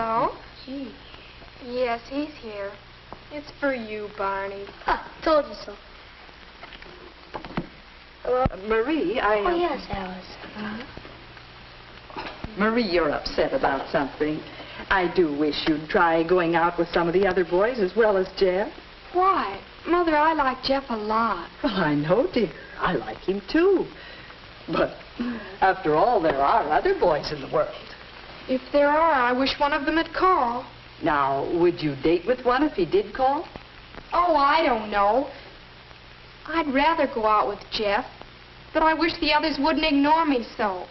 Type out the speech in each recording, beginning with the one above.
Hello? Gee. Yes, he's here. It's for you, Barney. Ah, told you so. Hello? Marie, Oh, yes, Alice. Marie, you're upset about something. I do wish you'd try going out with some of the other boys as well as Jeff. Why? Mother, I like Jeff a lot. Well, I know, dear. I like him, too. But after all, there are other boys in the world. If there are, I wish one of them had called. Now, would you date with one if he did call? Oh, I don't know. I'd rather go out with Jeff, but I wish the others wouldn't ignore me so.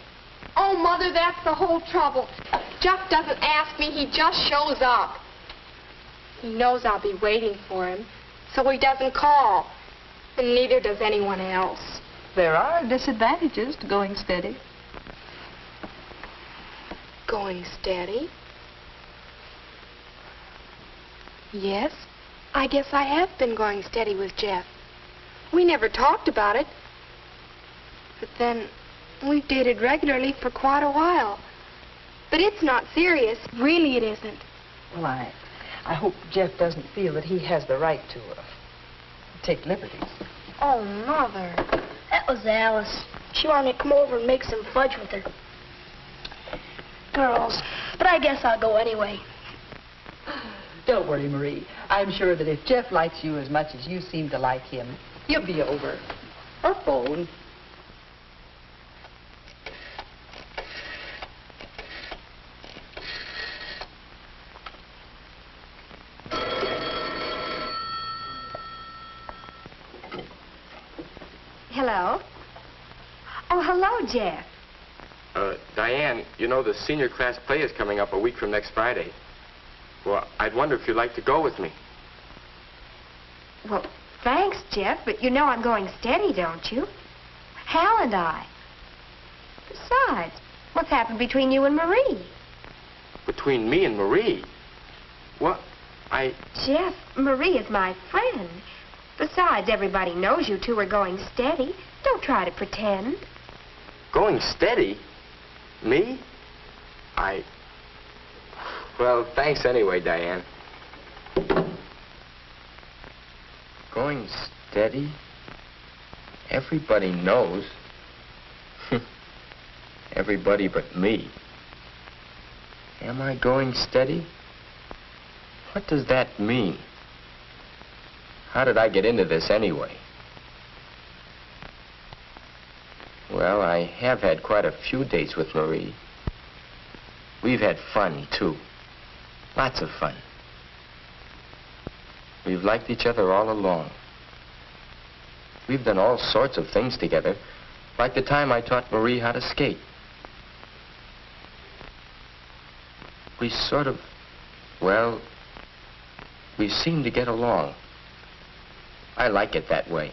Oh, Mother, that's the whole trouble. Jeff doesn't ask me, he just shows up. He knows I'll be waiting for him, so he doesn't call. And neither does anyone else. There are disadvantages to going steady. Going steady? Yes, I guess I have been going steady with Jeff. We never talked about it. But then, we've dated regularly for quite a while. But it's not serious. Really, it isn't. Well, I hope Jeff doesn't feel that he has the right to take liberties. Oh, Mother. That was Alice. She wanted to come over and make some fudge with her. Girls. But I guess I'll go anyway. Don't worry, Marie. I'm sure that if Jeff likes you as much as you seem to like him, he'll be over. Or phone. Hello? Oh, hello, Jeff. Diane, you know the senior class play is coming up a week from next Friday. Well, I'd wonder if you'd like to go with me. Well, thanks, Jeff, but you know I'm going steady, don't you? Hal and I. Besides, what's happened between you and Marie? Between me and Marie? What? Jeff, Marie is my friend. Besides, everybody knows you two are going steady. Don't try to pretend. Going steady? Me? Well, thanks anyway, Diane. Going steady? Everybody knows. Everybody but me. Am I going steady? What does that mean? How did I get into this anyway? Well, I have had quite a few dates with Marie. We've had fun, too. Lots of fun. We've liked each other all along. We've done all sorts of things together, like the time I taught Marie how to skate. We sort of, well, we seem to get along. I like it that way.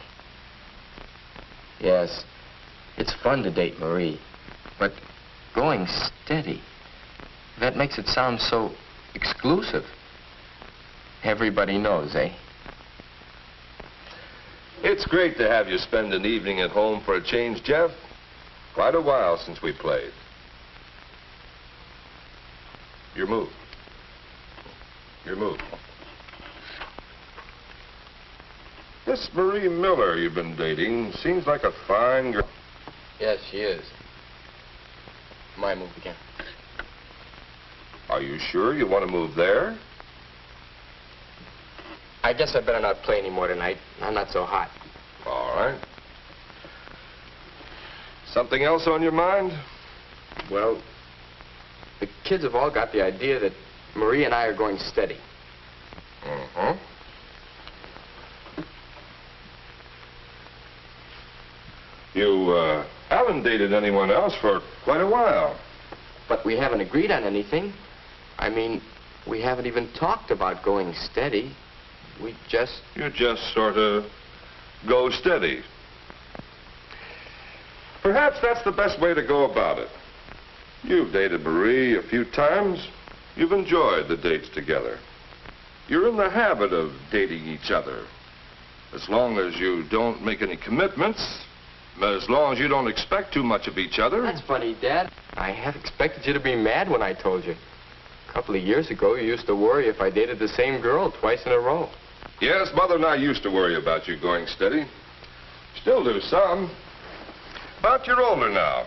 Yes, it's fun to date Marie, but going steady, that makes it sound so exclusive. Everybody knows, eh? It's great to have you spend an evening at home for a change, Jeff. Quite a while since we played. Your move. Your move. This Marie Miller you've been dating seems like a fine girl. Yes, she is. My move again. Are you sure you want to move there? I guess I better not play anymore tonight. I'm not so hot. All right. Something else on your mind? Well, the kids have all got the idea that Marie and I are going steady. Uh-huh. You, haven't dated anyone else for quite a while. But we haven't agreed on anything. I mean, we haven't even talked about going steady. We just... You just sort of go steady. Perhaps that's the best way to go about it. You've dated Marie a few times. You've enjoyed the dates together. You're in the habit of dating each other. As long as you don't make any commitments, as long as you don't expect too much of each other. That's funny, Dad. I half expected you to be mad when I told you. A couple of years ago, you used to worry if I dated the same girl twice in a row. Yes, Mother and I used to worry about you going steady. Still do some. But you're older now.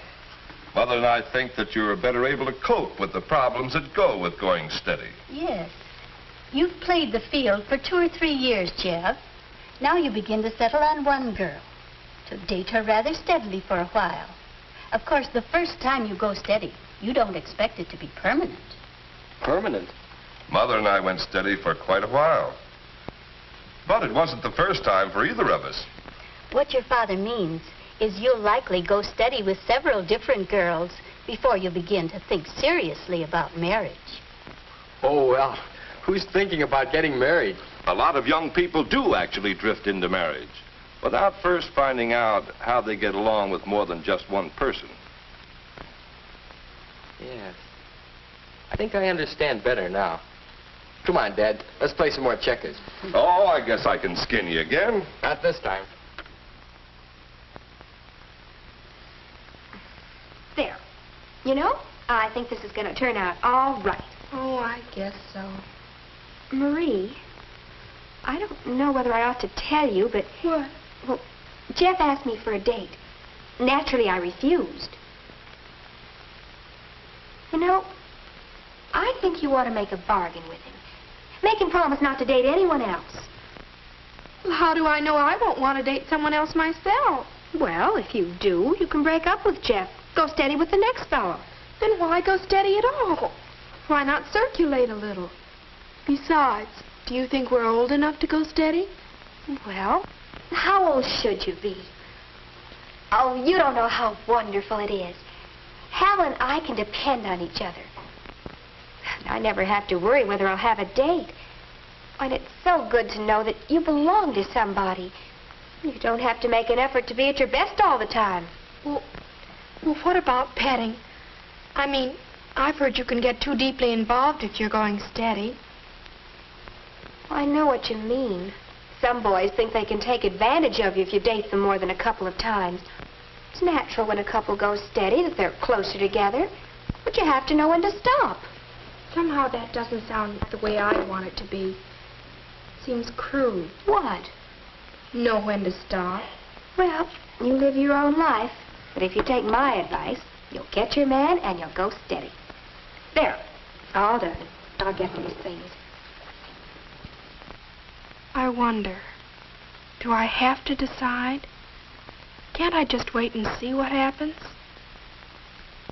Mother and I think that you're better able to cope with the problems that go with going steady. Yes. You've played the field for 2 or 3 years, Jeff. Now you begin to settle on one girl, to date her rather steadily for a while. Of course, the first time you go steady, you don't expect it to be permanent. Permanent? Mother and I went steady for quite a while. But it wasn't the first time for either of us. What your father means is you'll likely go steady with several different girls before you begin to think seriously about marriage. Oh, well, who's thinking about getting married? A lot of young people do actually drift into marriage without first finding out how they get along with more than just one person. Yes. I think I understand better now. Come on, Dad. Let's play some more checkers. Oh, I guess I can skin you again. Not this time. There. You know, I think this is going to turn out all right. Oh, I guess so. Marie, I don't know whether I ought to tell you, but... What? Well, Jeff asked me for a date. Naturally, I refused. You know, I think you ought to make a bargain with him. Make him promise not to date anyone else. Well, how do I know I won't want to date someone else myself? Well, if you do, you can break up with Jeff. Go steady with the next fellow. Then why go steady at all? Why not circulate a little? Besides, do you think we're old enough to go steady? Well, how old should you be? Oh, you don't know how wonderful it is. Hal and I can depend on each other. I never have to worry whether I'll have a date. And it's so good to know that you belong to somebody. You don't have to make an effort to be at your best all the time. Well, what about petting? I mean, I've heard you can get too deeply involved if you're going steady. I know what you mean. Some boys think they can take advantage of you if you date them more than a couple of times. It's natural when a couple goes steady that they're closer together, but you have to know when to stop. Somehow that doesn't sound the way I want it to be. Seems crude. What? Know when to stop. Well, you live your own life, but if you take my advice, you'll get your man and you'll go steady. There, all done. I'll get these things. I wonder, do I have to decide? Can't I just wait and see what happens?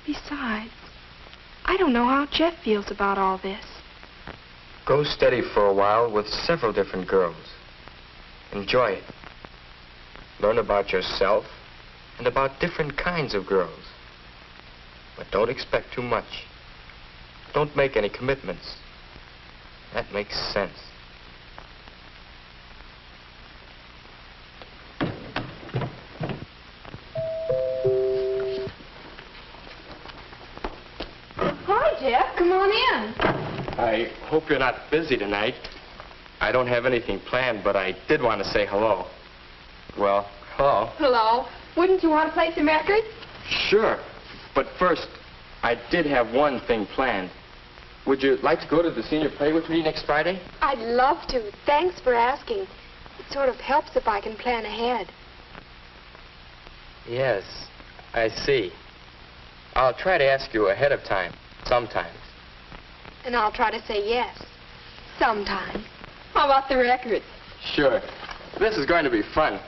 Besides, I don't know how Jeff feels about all this. Go steady for a while with several different girls. Enjoy it. Learn about yourself and about different kinds of girls. But don't expect too much. Don't make any commitments. That makes sense. Hi, Jeff. Come on in. I hope you're not busy tonight. I don't have anything planned, but I did want to say hello. Well, hello. Hello. Wouldn't you want to play some records? Sure. But first, I did have one thing planned. Would you like to go to the senior play with me next Friday? I'd love to. Thanks for asking. It sort of helps if I can plan ahead. Yes, I see. I'll try to ask you ahead of time, sometimes. And I'll try to say yes. Sometime. How about the records? Sure. This is going to be fun.